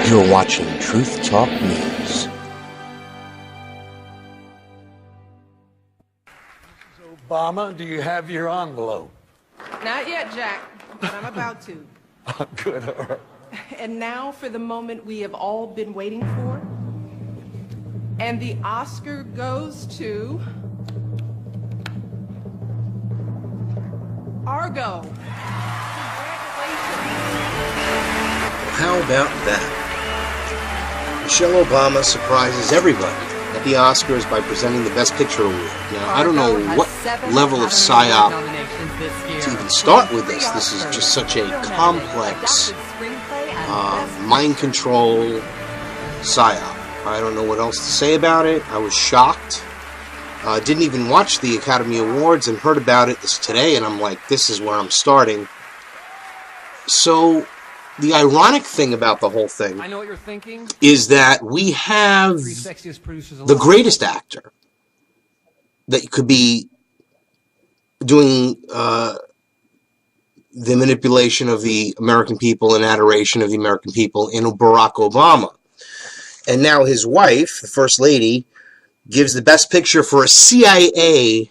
You're watching Truth Talk News. Obama, do you have your envelope? Not yet, Jack, but I'm about to. Oh, good. All right. And now for the moment we have all been waiting for. And the Oscar goes to Argo. How about that? Michelle Obama surprises everybody at the Oscars by presenting the Best Picture award. Now, I don't know what level of Psyop to even start with this. This is just such a complex mind control Psyop. I don't know what else to say about it. I was shocked. Didn't even watch the Academy Awards and heard about it today, and I'm like, this is where I'm starting. So, the ironic thing about the whole thing, I know what you're thinking, is that we have the greatest actor that could be doing the manipulation of the American people and adoration of the American people in Barack Obama. And now his wife, the First Lady, gives the Best Picture for a CIA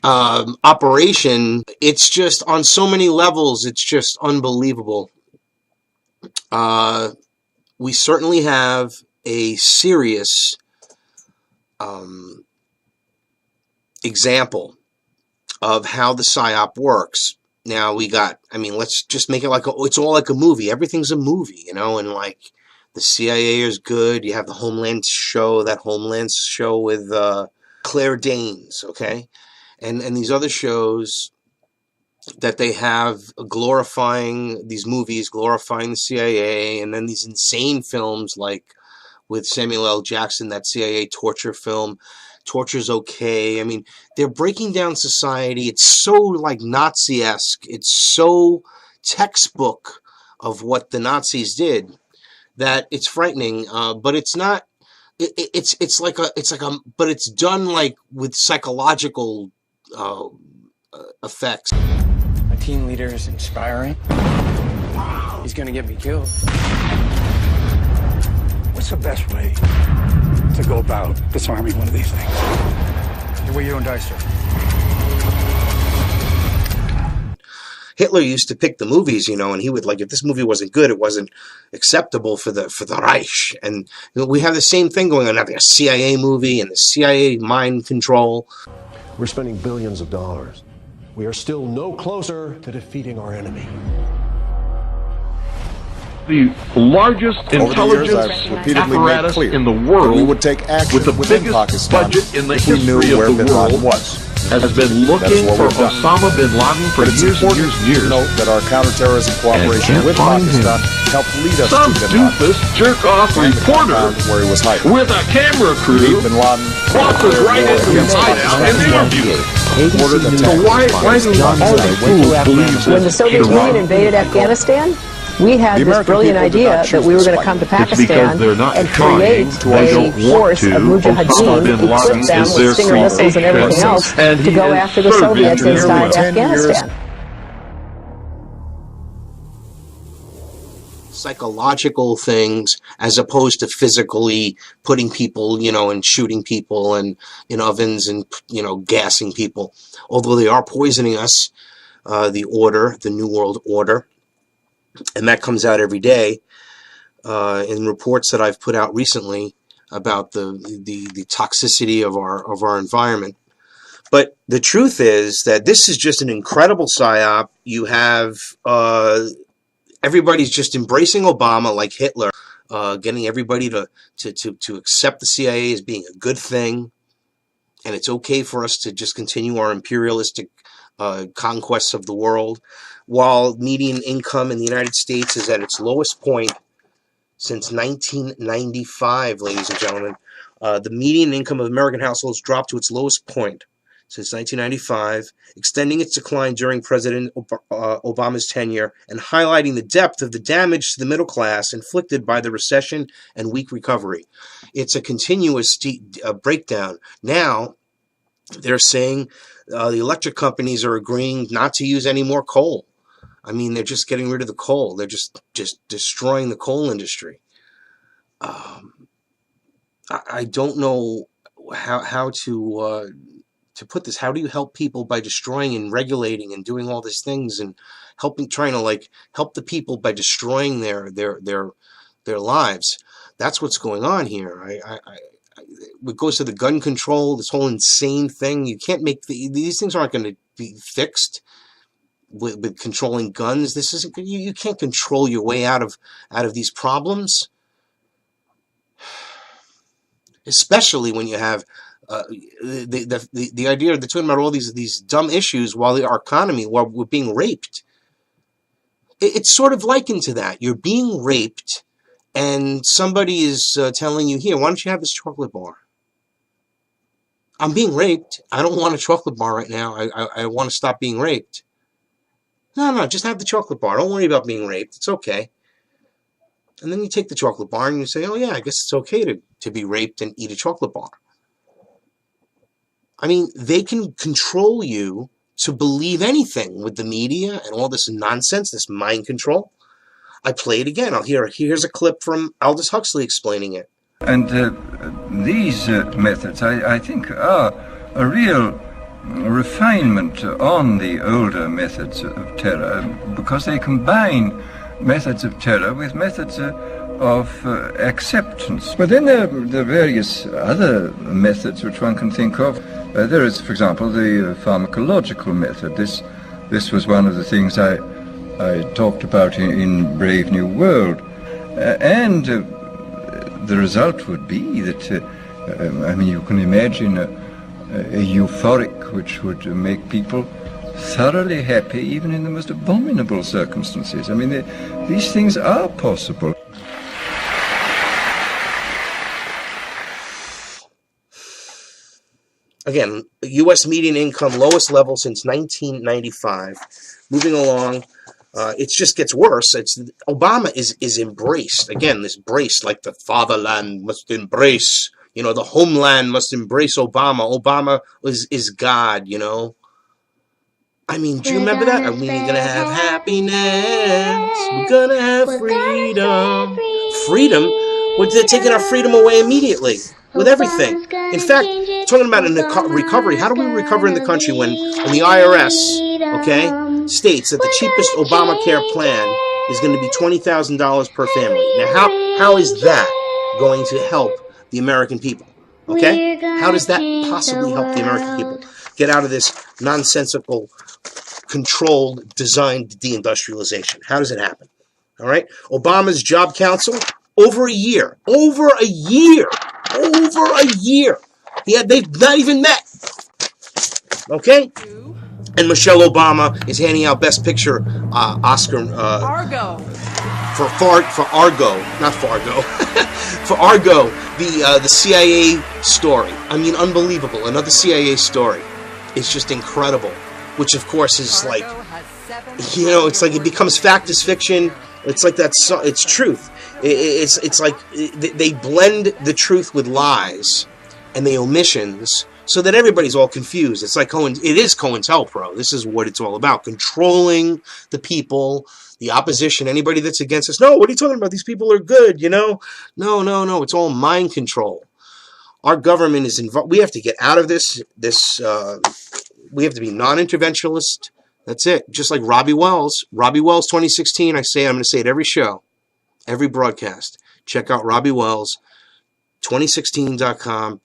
operation. It's just, on so many levels, it's just unbelievable. We certainly have a serious example of how the PSYOP works. Now we got, I mean, let's just make it like, it's all like a movie. Everything's a movie, you know, and like the CIA is good. You have the Homeland show, that Homeland show with Claire Danes, okay? And these other shows that they have glorifying these movies, glorifying the CIA, and then these insane films like with Samuel L. Jackson, that CIA torture film, Torture's Okay. I mean, they're breaking down society. It's so like Nazi-esque. It's so textbook of what the Nazis did that it's frightening. But it's not. It's like a. But it's done like with psychological effects. My team leader is inspiring. He's gonna get me killed. What's the best way to go about disarming one of these things? The way you don't die, sir. Hitler used to pick the movies, you know, and he would, like, if this movie wasn't good, it wasn't acceptable for the Reich. And you know, we have the same thing going on now. The CIA movie and the CIA mind control. We're spending billions of dollars. We are still no closer to defeating our enemy. The largest intelligence apparatus in the world, we would take action with the biggest Pakistan budget in the if we knew history where of the bin Laden world, was. has been looking for Osama bin Laden for years and years and years. Note that our counterterrorism cooperation with Pakistan helped lead us Some to bin Laden. doofus jerk-off reporter Where he was hiding. with a camera crew Bin Laden walks right into his hideout and interviews him. So why do all these fools believe this? When the Soviet Union invaded Afghanistan, we had this brilliant idea that we were going to come to Pakistan and create a force of mujahideen, equip them with Stinger missiles and everything else to go after the Soviets inside Afghanistan. Psychological things as opposed to physically putting people, you know, and shooting people and in ovens and, you know, gassing people. Although they are poisoning us, the New World Order. And that comes out every day in reports that I've put out recently about the toxicity of our environment. But the truth is that this is just an incredible psyop. You have everybody's just embracing Obama like Hitler, getting everybody to accept the CIA as being a good thing, and it's okay for us to just continue our imperialistic conquests of the world. While median income in the United States is at its lowest point since 1995, ladies and gentlemen. The median income of American households dropped to its lowest point since 1995, extending its decline during President Obama's tenure and highlighting the depth of the damage to the middle class inflicted by the recession and weak recovery. It's a continuous breakdown. Now, they're saying the electric companies are agreeing not to use any more coal. I mean, they're just getting rid of the coal. They're just destroying the coal industry. I don't know how to put this. How do you help people by destroying and regulating and doing all these things and trying to like help the people by destroying their lives? That's what's going on here. It goes to the gun control, this whole insane thing. You can't make these things aren't going to be fixed with controlling guns. This isn't. You can't control your way out of these problems, especially when you have the idea they're talking about all these dumb issues while our economy, while we're being raped. It's sort of likened to that. You're being raped, and somebody is telling you, here, why don't you have this chocolate bar? I'm being raped. I don't want a chocolate bar right now. I want to stop being raped. No, just have the chocolate bar. Don't worry about being raped. It's okay. And then you take the chocolate bar and you say, oh yeah, I guess it's okay to be raped and eat a chocolate bar. I mean, they can control you to believe anything with the media and all this nonsense, this mind control. I play it again. Here's a clip from Aldous Huxley explaining it. And these methods, I think, are a real refinement on the older methods of terror, because they combine methods of terror with methods of acceptance. But then there are various other methods which one can think of. There is, for example, the pharmacological method. This was one of the things I talked about in Brave New World. And the result would be that, I mean, you can imagine a euphoric which would make people thoroughly happy even in the most abominable circumstances. I mean, these things are possible. Again, U.S. median income, lowest level since 1995. Moving along, it just gets worse. Obama is embraced. Again, this brace, like the fatherland must embrace. You know, the homeland must embrace Obama. Obama is God, you know. I mean, do you remember that? I mean, we're going to have happiness. We're going to have freedom. Freedom? Well, they're taking our freedom away immediately with everything. In fact, talking about recovery, how do we recover in the country when the IRS, okay, states that the cheapest Obamacare plan is going to be $20,000 per family? Now, how is that going to help the American people? Okay? How does that possibly help the American people get out of this nonsensical, controlled, designed deindustrialization? How does it happen? All right? Obama's Job Council, over a year. They've not even met. Okay? And Michelle Obama is handing out Best Picture Oscar Argo. For Argo, not Fargo. For Argo, the CIA story. I mean, unbelievable. Another CIA story. It's just incredible. Which, of course, is like, you know, it's like it becomes fact as fiction. It's like it's truth. It's like they blend the truth with lies and the omissions so that everybody's all confused. It's like it is COINTELPRO. This is what it's all about. Controlling the people, the opposition, anybody that's against us. No, what are you talking about? These people are good, you know? No. It's all mind control. Our government is involved. We have to get out of this. We have to be non-interventionist. That's it. Just like Robbie Wells. Robbie Wells 2016, I'm going to say it every show, every broadcast. Check out Robbie Wells, 2016.com.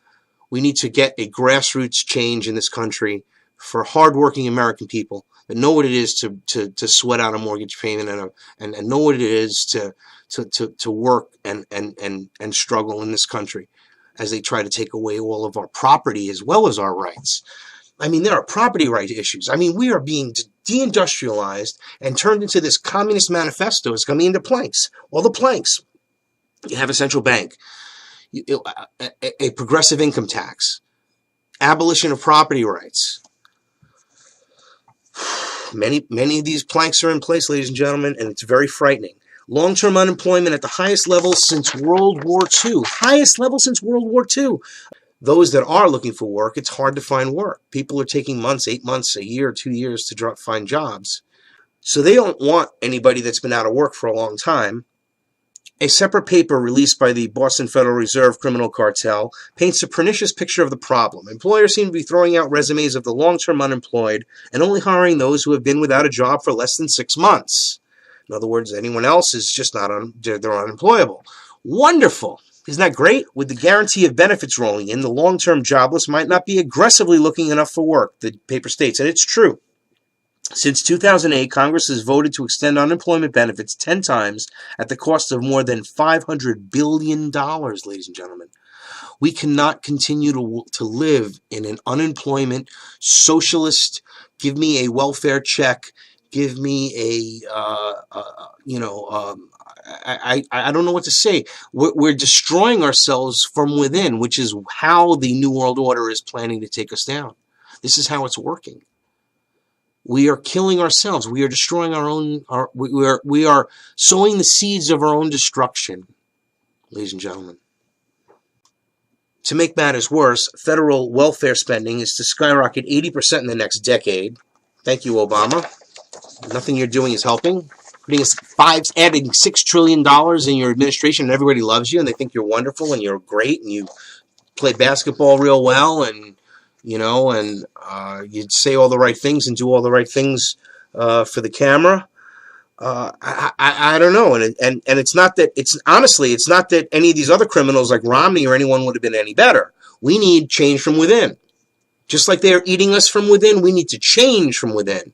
We need to get a grassroots change in this country for hardworking American people that know what it is to sweat out a mortgage payment and know what it is to work and struggle in this country as they try to take away all of our property as well as our rights. I mean, there are property right issues. I mean, we are being deindustrialized and turned into this communist manifesto. It's coming into planks. All the planks. You have a central bank, a progressive income tax, abolition of property rights. Many of these planks are in place, ladies and gentlemen, and it's very frightening. Long-term unemployment at the highest level since World War II. Highest level since World War II. Those that are looking for work, it's hard to find work. People are taking months, 8 months, a year, 2 years to find jobs. So they don't want anybody that's been out of work for a long time. A separate paper released by the Boston Federal Reserve Criminal Cartel paints a pernicious picture of the problem. Employers seem to be throwing out resumes of the long-term unemployed and only hiring those who have been without a job for less than 6 months. In other words, anyone else is just they're unemployable. Wonderful. Isn't that great? With the guarantee of benefits rolling in, the long-term jobless might not be aggressively looking enough for work, the paper states, and it's true. Since 2008, Congress has voted to extend unemployment benefits 10 times at the cost of more than $500 billion, ladies and gentlemen. We cannot continue to live in an unemployment, socialist, give me a welfare check, give me I don't know what to say. We're destroying ourselves from within, which is how the New World Order is planning to take us down. This is how it's working. We are killing ourselves. We are destroying our own. We are sowing the seeds of our own destruction, ladies and gentlemen. To make matters worse, federal welfare spending is to skyrocket 80% in the next decade. Thank you, Obama. Nothing you're doing is helping. Adding $6 trillion in your administration, and everybody loves you, and they think you're wonderful and you're great, and you play basketball real well, and you'd say all the right things and do all the right things for the camera. I don't know, and it's not that it's not that any of these other criminals like Romney or anyone would have been any better. We need change from within, just like they are eating us from within. We need to change from within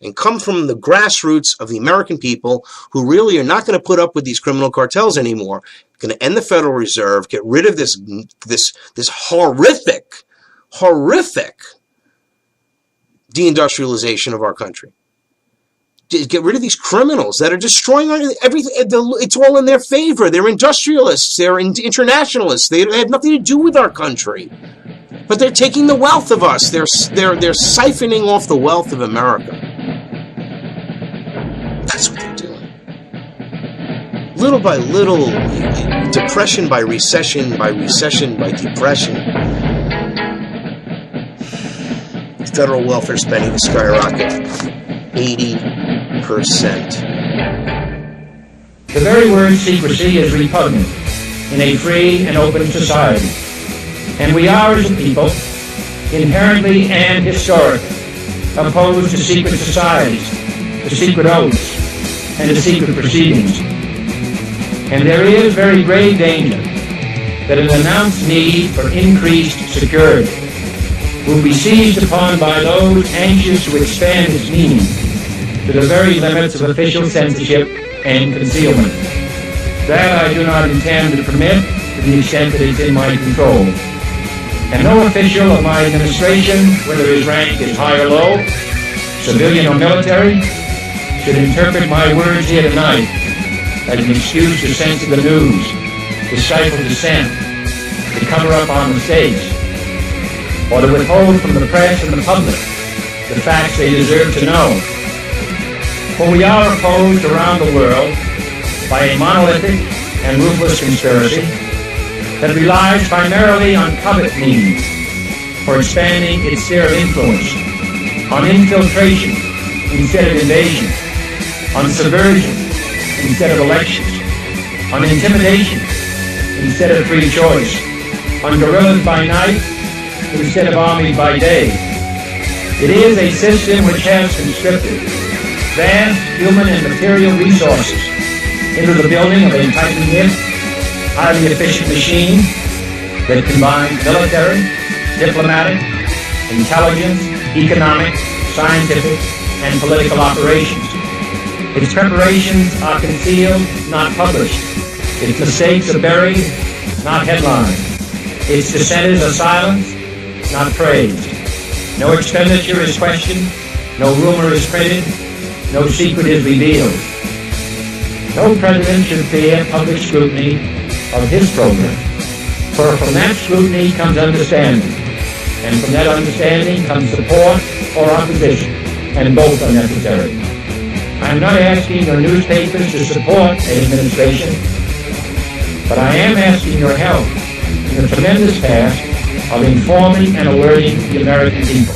and come from the grassroots of the American people who really are not going to put up with these criminal cartels anymore. Going to end the Federal Reserve, get rid of this horrific deindustrialization of our country. Get rid of these criminals that are destroying everything. It's all in their favor. They're industrialists. They're internationalists. They have nothing to do with our country. But they're taking the wealth of us. They're siphoning off the wealth of America. That's what they're doing. Little by little, depression by recession by depression. Federal welfare spending to skyrocket 80%. The very word secrecy is repugnant in a free and open society. And we are, as a people, inherently and historically opposed to secret societies, to secret oaths, and to secret proceedings. And there is very grave danger that an announced need for increased security will be seized upon by those anxious to expand its meaning to the very limits of official censorship and concealment. That I do not intend to permit to the extent that it's in my control. And no official of my administration, whether his rank is high or low, civilian or military, should interpret my words here tonight as an excuse to censor the news, to stifle dissent, to cover up our mistakes, or to withhold from the press and the public the facts they deserve to know. For we are opposed around the world by a monolithic and ruthless conspiracy that relies primarily on covert means for expanding its sphere of influence, on infiltration instead of invasion, on subversion instead of elections, on intimidation instead of free choice, on guerrillas by night instead of armies by day. It is a system which has conscripted vast human and material resources into the building of a tightly knit, highly efficient machine that combines military, diplomatic, intelligence, economic, scientific, and political operations. Its preparations are concealed, not published. Its mistakes are buried, not headlined. Its dissenters are silenced, not praised. No expenditure is questioned, no rumor is printed, no secret is revealed. No president should fear public scrutiny of his program, for from that scrutiny comes understanding, and from that understanding comes support or opposition, and both are necessary. I'm not asking your newspapers to support an administration, but I am asking your help in the tremendous task of informing and alerting the American people.